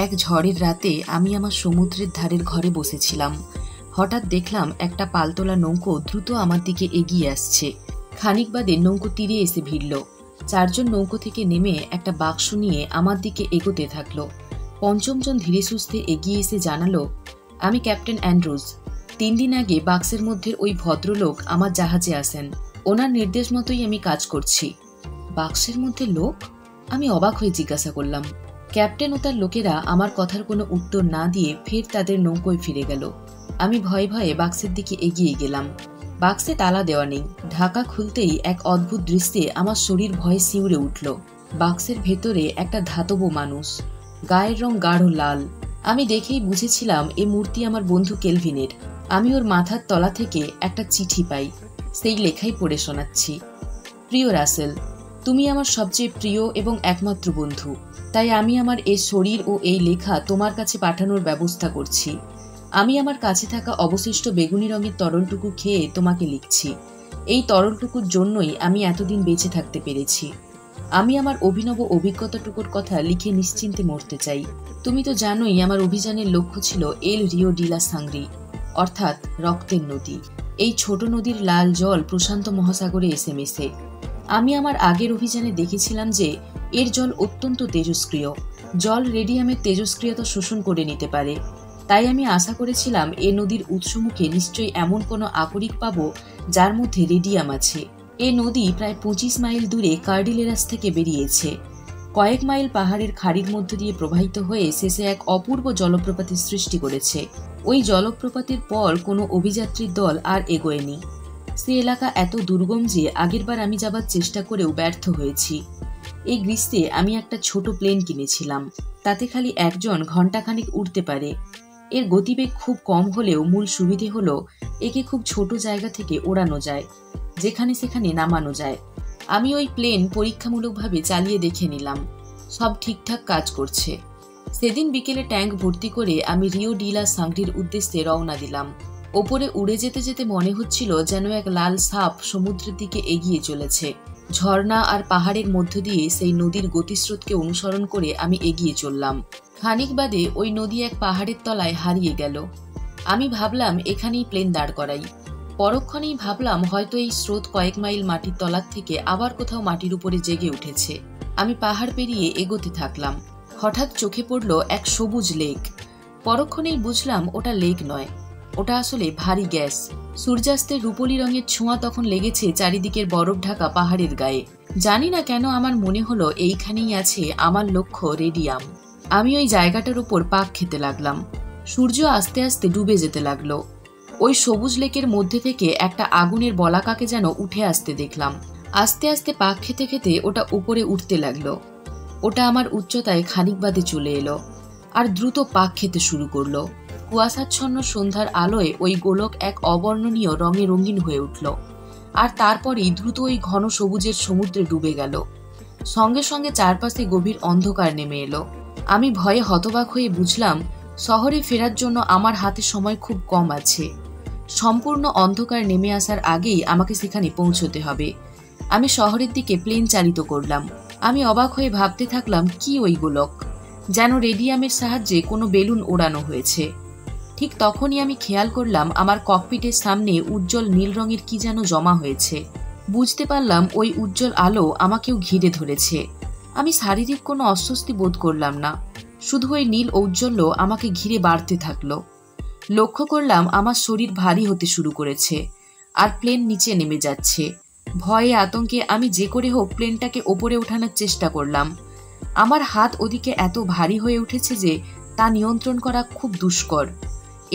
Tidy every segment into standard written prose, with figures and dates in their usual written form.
এক ঝড়ের রাতে আমি আমার সমুদ্রের ধারের ঘরে বসেছিলাম। হঠাৎ দেখলাম একটা পালতোলা নৌকো দ্রুত আমার দিকে এগিয়ে আসছে। খানিক বাদে নৌকো তীরে এসে ভিড়ল। চারজন নৌকো থেকে নেমে একটা বাক্স নিয়ে আমার দিকে এগোতে থাকলো। পঞ্চমজন ধীরে সুস্থে এগিয়ে এসে জানালো, আমি ক্যাপ্টেন অ্যান্ড্রুজ। 3 দিন আগে বাক্সের মধ্যে ওই ভদ্রলোক আমার জাহাজে আসেন। ওনার নির্দেশ মতোই আমি কাজ করছি। বাক্সের মধ্যে লোক? আমি অবাক হয়ে জিজ্ঞাসা করলাম। ক্যাপ্টেন ও তার লোকেরা আমার কথার কোনো উত্তর না দিয়ে ফের তাদের নৌকোয় ফিরে গেল। আমি ভয়ে ভয়ে বাক্সের দিকে এগিয়ে গেলাম। বাক্সে তালা দেওয়া নেই। ঢাকা খুলতেই এক অদ্ভুত দৃশ্যে আমার শরীর ভয়ে শিউরে উঠল। বাক্সের ভেতরে একটা ধাতব মানুষ, গায়ের রং গাঢ় লাল। আমি দেখেই বুঝেছিলাম এ মূর্তি আমার বন্ধু কেলভিনের। আমি ওর মাথার তলা থেকে একটা চিঠি পাই। সেই লেখাই পড়ে শোনাচ্ছি। প্রিয় রাসেল, তুমি আমার সবচেয়ে প্রিয় এবং একমাত্র বন্ধু। তাই আমি আমার এই শরীর ও এই লেখা তোমার কাছে পাঠানোর ব্যবস্থা করছি। আমি আমার কাছে থাকা অবশিষ্ট বেগুনি রঙের তরলটুকু খেয়ে তোমাকে লিখছি। এই তরলটুকুর জন্যই আমি এতদিন বেঁচে থাকতে পেরেছি। আমি আমার অভিনব অভিজ্ঞতাটুকুর কথা লিখে নিশ্চিন্তে মরতে চাই। তুমি তো জানোই আমার অভিযানের লক্ষ্য ছিল এল রিও ডি লা সাংরি, অর্থাৎ রক্তের নদী। এই ছোট নদীর লাল জল প্রশান্ত মহাসাগরে এসে মেশে। আমি আমার আগের অভিযানে দেখেছিলাম যে এর জল অত্যন্ত তেজস্ক্রিয়। জল রেডিয়ামের তেজস্ক্রিয়তা শোষণ করে নিতে পারে। তাই আমি আশা করেছিলাম এ নদীর উৎসমুখে নিশ্চয়ই এমন কোনো আকরিক পাবো যার মধ্যে রেডিয়াম আছে। এ নদী প্রায় 25 মাইল দূরে কার্ডিলেরাস থেকে বেরিয়েছে। কয়েক মাইল পাহাড়ের খাড়ির মধ্য দিয়ে প্রবাহিত হয়ে শেষে এক অপূর্ব জলপ্রপাতের সৃষ্টি করেছে। ওই জলপ্রপাতের পর কোনো অভিযাত্রীর দল আর এগোয়নি। সে এলাকা এত দুর্গম যে আগেরবার আমি যাবার চেষ্টা করেও ব্যর্থ হয়েছি। এই গ্রীষ্মে আমি একটা ছোট প্লেন কিনেছিলাম। তাতে খালি একজন ঘণ্টাখানিক উড়তে পারে। এর গতিবেগ খুব কম হলেও মূল সুবিধে হলো একে খুব ছোট জায়গা থেকে ওড়ানো যায়, যেখানে সেখানে নামানো যায়। আমি ওই প্লেন পরীক্ষামূলকভাবে চালিয়ে দেখে নিলাম। সব ঠিকঠাক কাজ করছে। সেদিন বিকেলে ট্যাঙ্ক ভর্তি করে আমি রিও ডি লা সাংরির উদ্দেশ্যে রওনা দিলাম। ওপরে উড়ে যেতে যেতে মনে হচ্ছিল যেন এক লাল সাপ সমুদ্রের দিকে এগিয়ে চলেছে। ঝর্ণা আর পাহাড়ের মধ্য দিয়ে সেই নদীর গতিস্রোতকে অনুসরণ করে আমি এগিয়ে চললাম। খানিক বাদে ওই নদী এক পাহাড়ের তলায় হারিয়ে গেল। আমি ভাবলাম এখানেই প্লেন দাঁড় করাই। পরক্ষণেই ভাবলাম হয়তো এই স্রোত কয়েক মাইল মাটির তলার থেকে আবার কোথাও মাটির উপরে জেগে উঠেছে। আমি পাহাড় পেরিয়ে এগোতে থাকলাম। হঠাৎ চোখে পড়ল এক সবুজ লেক। পরক্ষণেই বুঝলাম ওটা লেক নয়, ওটা আসলে ভারী গ্যাস। সূর্যাস্তের রূপলি রঙের ছোঁয়া তখন লেগেছে চারিদিকের বরফ ঢাকা পাহাড়ের গায়ে। জানি না কেন আমার মনে হলো এইখানেই আছে আমার লক্ষ্য রেডিয়াম। আমি ওই জায়গাটার উপর পাক খেতে লাগলাম। সূর্য আস্তে আস্তে ডুবে যেতে লাগলো। ওই সবুজ লেকের মধ্যে থেকে একটা আগুনের বলাকাকে যেন উঠে আসতে দেখলাম। আস্তে আস্তে পাক খেতে খেতে ওটা উপরে উঠতে লাগলো। ওটা আমার উচ্চতায় খানিক বাদে চলে এলো আর দ্রুত পাক খেতে শুরু করলো। কুয়াশাচ্ছন্ন সন্ধ্যার আলোয় ওই গোলক এক অবর্ণনীয় রঙে রঙিন হয়ে উঠল। আর তারপরেই দ্রুত ওই ঘন সবুজের সমুদ্রে ডুবে গেল। সঙ্গে সঙ্গে চারপাশে গভীর অন্ধকার নেমে এলো। আমি ভয়ে হতবাক হয়ে বুঝলাম শহরে ফেরার জন্য আমার হাতে সময় খুব কম আছে। সম্পূর্ণ অন্ধকার নেমে আসার আগেই আমাকে সেখানে পৌঁছতে হবে। আমি শহরের দিকে প্লেন চালিত করলাম। আমি অবাক হয়ে ভাবতে থাকলাম, কি ওই গোলক? যেন রেডিয়ামের সাহায্যে কোনো বেলুন ওড়ানো হয়েছে। ঠিক তখনই আমি খেয়াল করলাম আমার ককপিটের সামনে উজ্জ্বল নীল রঙের কি যেন জমা হয়েছে। বুঝতে পারলাম ওই উজ্জ্বল আলো আমাকেও ঘিরে ধরেছে। আমি শারীরিক কোনো অস্বস্তি বোধ করলাম না, শুধু ওই নীল ঔজ্জ্বল্য আমাকে ঘিরে বাড়তে থাকলো। লক্ষ্য করলাম আমার শরীর ভারী হতে শুরু করেছে আর প্লেন নিচে নেমে যাচ্ছে। ভয়ে আতঙ্কে আমি যে করে হোক প্লেনটাকে ওপরে ওঠানোর চেষ্টা করলাম। আমার হাত ওদিকে এত ভারী হয়ে উঠেছে যে তা নিয়ন্ত্রণ করা খুব দুষ্কর।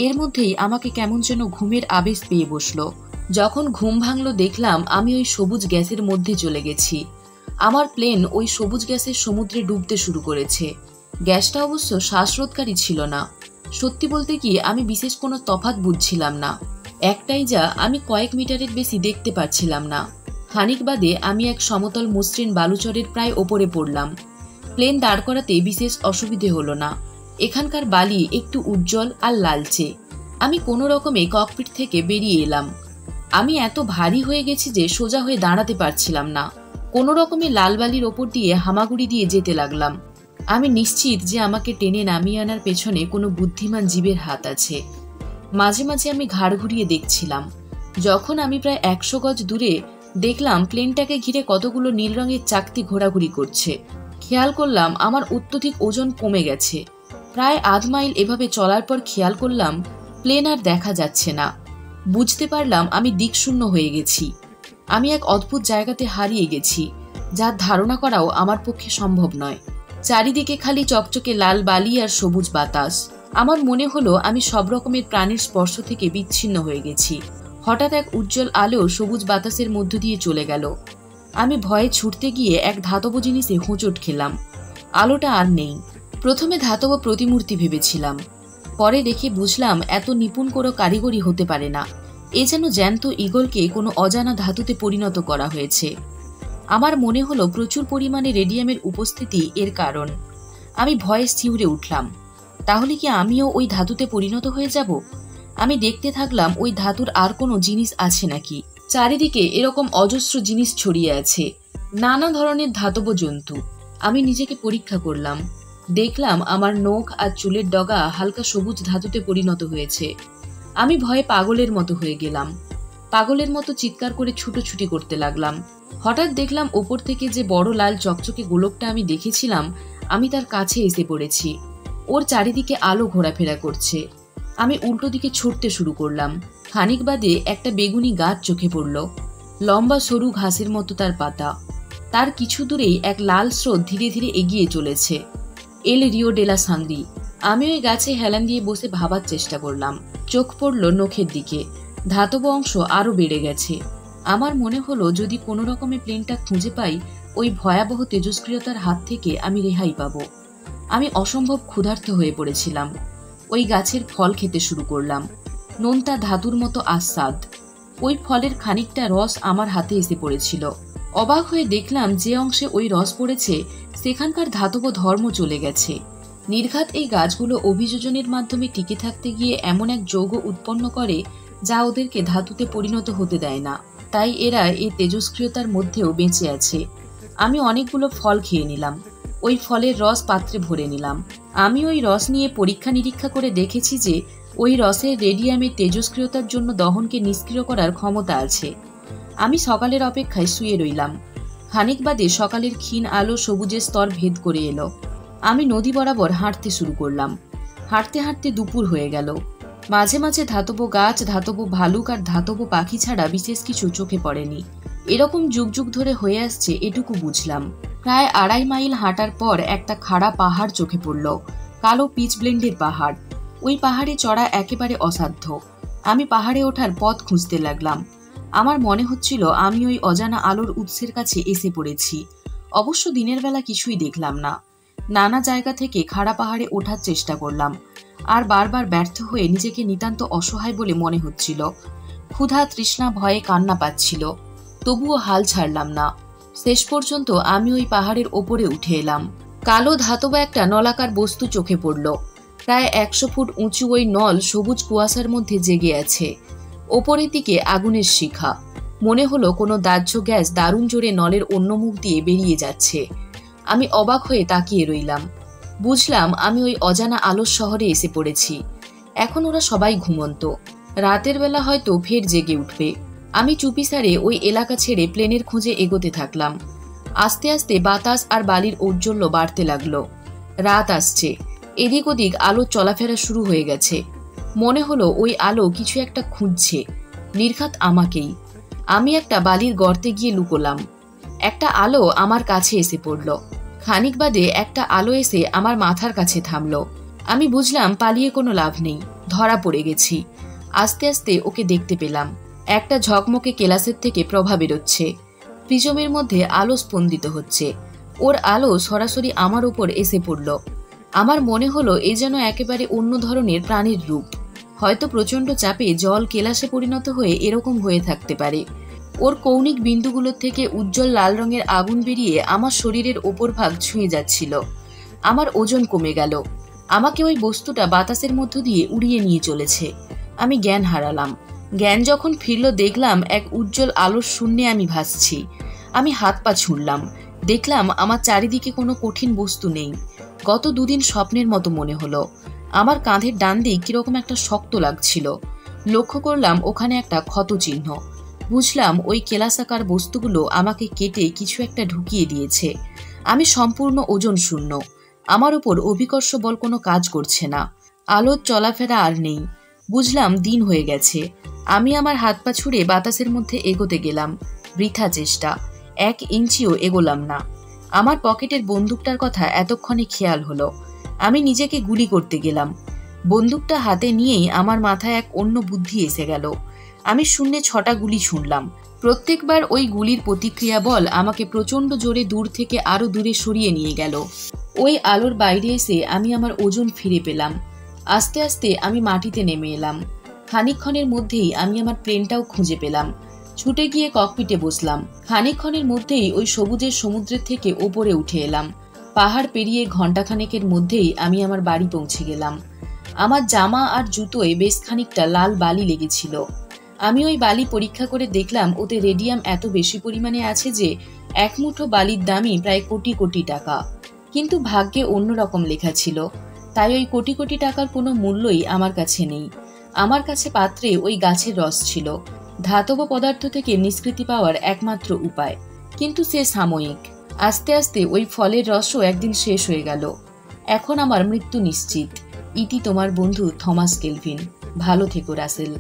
এর মধ্যেই আমাকে কেমন যেন ঘুমের আবেশ পেয়ে বসলো। যখন ঘুম ভাঙলো দেখলাম আমি ওই সবুজ গ্যাসের মধ্যে চলে গেছি। আমার প্লেন ওই সবুজ গ্যাসের সমুদ্রে ডুবতে শুরু করেছে। গ্যাসটা অবশ্য শ্বাসরোধকারী ছিল না। সত্যি বলতে কি আমি বিশেষ কোনো তফাৎ বুঝছিলাম না। একটাই যা, আমি কয়েক মিটারের বেশি দেখতে পাচ্ছিলাম না। খানিক বাদে আমি এক সমতল মসৃণ বালুচরের প্রায় ওপরে পড়লাম। প্লেন দাঁড় করাতে বিশেষ অসুবিধে হলো না। এখানকার বালি একটু উজ্জ্বল আর লালচে। আমি কোনো রকমে ককপিট থেকে বেরিয়ে এলাম। আমি এত ভারী হয়ে গেছি যে সোজা হয়ে দাঁড়াতে পারছিলাম না। কোনো রকমে লাল বালির ওপর দিয়ে হামাগুড়ি দিয়ে যেতে লাগলাম। আমি নিশ্চিত যে আমাকে টেনে নামিয়ে আনার পেছনে কোনো বুদ্ধিমান জীবের হাত আছে। মাঝে মাঝে আমি ঘাড় ঘুরিয়ে দেখছিলাম। যখন আমি প্রায় 100 গজ দূরে, দেখলাম প্লেনটাকে ঘিরে কতগুলো নীল রঙের চাকতি ঘোরাঘুরি করছে। খেয়াল করলাম আমার অত্যধিক ওজন কমে গেছে। প্রায় আধ মাইল এভাবে চলার পর খেয়াল করলাম প্লেন আর দেখা যাচ্ছে না। বুঝতে পারলাম আমি দিকশূন্য হয়ে গেছি। আমি এক অদ্ভুত জায়গাতে হারিয়ে গেছি, যার ধারণা করাও আমার পক্ষে সম্ভব নয়। চারিদিকে খালি চকচকে লাল বালি আর সবুজ বাতাস। আমার মনে হলো আমি সব রকমের প্রাণীর স্পর্শ থেকে বিচ্ছিন্ন হয়ে গেছি। হঠাৎ এক উজ্জ্বল আলো সবুজ বাতাসের মধ্য দিয়ে চলে গেল। আমি ভয়ে ছুটতে গিয়ে এক ধাতব জিনিসে হোঁচট খেলাম। আলোটা আর নেই। প্রথমে ধাতব প্রতিমূর্তি ভেবেছিলাম, পরে দেখে বুঝলাম এত নিপুণ কোনো কারিগরি হতে পারে না। এ যেন জ্যান্ত ঈগলকে কোনো অজানা ধাতুতে পরিণত করা হয়েছে। আমার মনে হলো প্রচুর পরিমাণে রেডিয়ামের উপস্থিতি এর কারণ। আমি ভয়ে শিউরে উঠলাম। তাহলে কি আমিও ওই ধাতুতে পরিণত হয়ে যাব? আমি দেখতে থাকলাম ওই ধাতুর আর কোনো জিনিস আছে নাকি। চারিদিকে এরকম অজস্র জিনিস ছড়িয়ে আছে, নানা ধরনের ধাতব জন্তু। আমি নিজেকে পরীক্ষা করলাম। দেখলাম আমার নখ আর চুলের ডগা হালকা সবুজ ধাতুতে পরিণত হয়েছে। আমি ভয়ে পাগলের মতো হয়ে গেলাম। পাগলের মতো চিৎকার করে ছুটোছুটি করতে লাগলাম। হঠাৎ দেখলাম ওপর থেকে যে বড় লাল চকচকে গোলকটা আমি দেখেছিলাম, আমি তার কাছে এসে পড়েছি। ওর চারিদিকে আলো ঘোরাফেরা করছে। আমি উল্টো দিকে ছুটতে শুরু করলাম। খানিক বাদে একটা বেগুনি গাছ চোখে পড়ল। লম্বা সরু ঘাসের মতো তার পাতা। তার কিছু দূরেই এক লাল স্রোত ধীরে ধীরে এগিয়ে চলেছে। এল রিও ডেলা সাংরি। আমি ওই গাছে হেলান দিয়ে বসে ভাবার চেষ্টা করলাম। চোখ পড়ল নখের দিকে। ধাতব অংশ আরো বেড়ে গেছে। আমার মনে হলো যদি কোনো রকমে প্লেনটা খুঁজে পাই, ওই ভয়াবহ তেজস্ক্রিয়তার হাত থেকে আমি রেহাই পাব। আমি অসম্ভব ক্ষুধার্ত হয়ে পড়েছিলাম। ওই গাছের ফল খেতে শুরু করলাম। নোনতা ধাতুর মতো আস্বাদ। ওই ফলের খানিকটা রস আমার হাতে এসে পড়েছিল। অবাক হয়ে দেখলাম যে অংশে ওই রস পড়েছে সেখানকার ধাতব ধর্ম চলে গেছে। নির্ঘাত এই গাছগুলো অভিযোজনের মাধ্যমে টিকে থাকতে গিয়ে এমন এক যৌগ উৎপন্ন করে যা ওদেরকে ধাতুতে পরিণত হতে দেয় না। তাই এরা এই তেজস্ক্রিয়তার মধ্যেও বেঁচে আছে। আমি অনেকগুলো ফল খেয়ে নিলাম। ওই ফলের রস পাত্রে ভরে নিলাম। আমি ওই রস নিয়ে পরীক্ষা নিরীক্ষা করে দেখেছি যে ওই রসের রেডিয়ামের তেজস্ক্রিয়তার জন্য দহনকে নিষ্ক্রিয় করার ক্ষমতা আছে। আমি সকালের অপেক্ষায় শুয়ে রইলাম। খানিক বাদে সকালের ক্ষীণ আলো সবুজের স্তর ভেদ করে এলো। আমি নদী বরাবর হাঁটতে শুরু করলাম। হাঁটতে হাঁটতে দুপুর হয়ে গেল। মাঝে মাঝে ধাতব গাছ, ধাতব ভালুক আর ধাতব পাখি ছাড়া বিশেষ কিছু চোখে পড়েনি। এরকম যুগ যুগ ধরে হয়ে আসছে এটুকু বুঝলাম। প্রায় 2.5 মাইল হাঁটার পর একটা খাড়া পাহাড় চোখে পড়ল। কালো পিচ ব্লেন্ডের পাহাড়। ওই পাহাড়ে চড়া একেবারে অসাধ্য। আমি পাহাড়ে ওঠার পথ খুঁজতে লাগলাম। আমার মনে হচ্ছিল আমি ওই অজানা আলোর উৎসের কাছে এসে পড়েছি। অবশ্য দিনের বেলা কিছুই দেখলাম না। নানা জায়গা থেকে খাড়া পাহাড়ে ওঠার চেষ্টা করলাম, আর বারবার ব্যর্থ হয়ে নিজেকে নিতান্ত অসহায় বলে মনে হচ্ছিল। ক্ষুধা তৃষ্ণা ভয়ে কান্না পাচ্ছিল। তবুও হাল ছাড়লাম না। শেষ পর্যন্ত আমি ওই পাহাড়ের ওপরে উঠে এলাম। কালো ধাতব একটা নলাকার বস্তু চোখে পড়ল। প্রায় 100 ফুট উঁচু ওই নল সবুজ কুয়াশার মধ্যে জেগে আছে। ওপরের দিকে আগুনের শিখা। মনে হলো কোনো দাহ্য গ্যাস দারুণ জোরে নলের অন্য মুখ দিয়ে বেরিয়ে যাচ্ছে। আমি অবাক হয়ে তাকিয়ে রইলাম। বুঝলাম আমি ওই অজানা আলোর শহরে এসে পড়েছি। এখন ওরা সবাই ঘুমন্ত। রাতের বেলা হয়তো ফের জেগে উঠবে। আমি চুপিসারে ওই এলাকা ছেড়ে প্লেনের খোঁজে এগোতে থাকলাম। আস্তে আস্তে বাতাস আর বালির ঔজ্জ্বল্য বাড়তে লাগলো। রাত আসছে। এদিক ওদিক আলো চলাফেরা শুরু হয়ে গেছে। মনে হলো ওই আলো কিছু একটা খুঁজছে, নির্ঘাত আমাকেই। আমি একটা বালির গর্তে গিয়ে লুকোলাম। একটা আলো আমার কাছে এসে পড়ল। খানিক বাদে একটা আলো এসে আমার মাথার কাছে থামলো। আমি বুঝলাম পালিয়ে কোনো লাভ নেই, ধরা পড়ে গেছি। আস্তে আস্তে ওকে দেখতে পেলাম। একটা ঝকমকে কেলাসের থেকে প্রভা বেরোচ্ছে। প্রিজমের মধ্যে আলো স্পন্দিত হচ্ছে। ওর আলো সরাসরি আমার উপর এসে পড়ল। আমার মনে হলো এ যেন একেবারে অন্য ধরনের প্রাণীর রূপ। হয়তো প্রচণ্ড চাপে জল কেলাসে পরিণত হয়ে এরকম হয়ে থাকতে পারে। ওর কৌণিক বিন্দুগুলোর থেকে উজ্জ্বল লাল রঙের আগুন বেরিয়ে আমার শরীরের ওপর ভাগ ছুঁয়ে যাচ্ছিল। আমার ওজন কমে গেল। আমাকে ওই বস্তুটা বাতাসের মধ্য দিয়ে উড়িয়ে নিয়ে চলেছে। আমি জ্ঞান হারালাম। জ্ঞান যখন ফিরল দেখলাম এক উজ্জ্বল আলোর শূন্যে আমি ভাসছি। আমি হাত পা ছুঁড়লাম। দেখলাম আমার চারিদিকে কোনো কঠিন বস্তু নেই। গত দুদিন স্বপ্নের মতো মনে হলো। আমার কাঁধের ডান দিক কিরকম একটা শক্ত লাগছিল। লক্ষ্য করলাম ওখানে একটা ক্ষত চিহ্ন। বুঝলাম ওই কেলাসাকার বস্তুগুলো আমাকে কেটে কিছু একটা ঢুকিয়ে দিয়েছে। আমি সম্পূর্ণ ওজন শূন্য। আমার উপর অভিকর্ষ বল কোনো কাজ করছে না। আলোর চলাফেরা আর নেই। বুঝলাম দিন হয়ে গেছে। আমি আমার হাত পা ছুঁড়ে বাতাসের মধ্যে এগোতে গেলাম। বৃথা চেষ্টা। 1 ইঞ্চিও এগোলাম না। আমার পকেটের বন্দুকটার কথা এতক্ষণে খেয়াল হলো। আমি নিজেকে গুলি করতে গেলাম। বন্দুকটা হাতে নিয়েই আমার মাথায় এক অন্য বুদ্ধি এসে গেল। আমি শূন্যে 6টা গুলি ছুঁড়লাম। প্রত্যেকবার ওই গুলির প্রতিক্রিয়া বল আমাকে প্রচণ্ড জোরে দূর থেকে আরো দূরে সরিয়ে নিয়ে গেল। ওই আলোর বাইরে এসে আমি আমার ওজন ফিরে পেলাম। আস্তে আস্তে আমি মাটিতে নেমে এলাম। খানিকক্ষণের মধ্যেই আমি আমার প্লেনটাও খুঁজে পেলাম। ছুটে গিয়ে ককপিটে বসলাম। খানিকক্ষণের মধ্যেই ওই সবুজের সমুদ্রের থেকে ওপরে উঠে এলাম। পাহাড় পেরিয়ে ঘণ্টাখানেকের মধ্যেই আমি আমার বাড়ি পৌঁছে গেলাম। আমার জামা আর জুতোয় বেশ খানিকটা লাল বালি লেগেছিল। আমি ওই বালি পরীক্ষা করে দেখলাম ওতে রেডিয়াম এত বেশি পরিমাণে আছে যে 1 মুঠো বালির দামই প্রায় কোটি কোটি টাকা। কিন্তু ভাগ্যে অন্যরকম লেখা ছিল, তাই ওই কোটি কোটি টাকার কোনো মূল্যই আমার কাছে নেই। আমার কাছে পাত্রে ওই গাছের রস ছিল, ধাতব পদার্থ থেকে নিষ্কৃতি পাওয়ার একমাত্র উপায়। কিন্তু সে সাময়িক। আস্তে আস্তে ওই ফলের রসও একদিন শেষ হয়ে গেল। এখন আমার মৃত্যু নিশ্চিত। ইতি তোমার বন্ধু থমাস কেলভিন। ভালো থেকো রাসেল।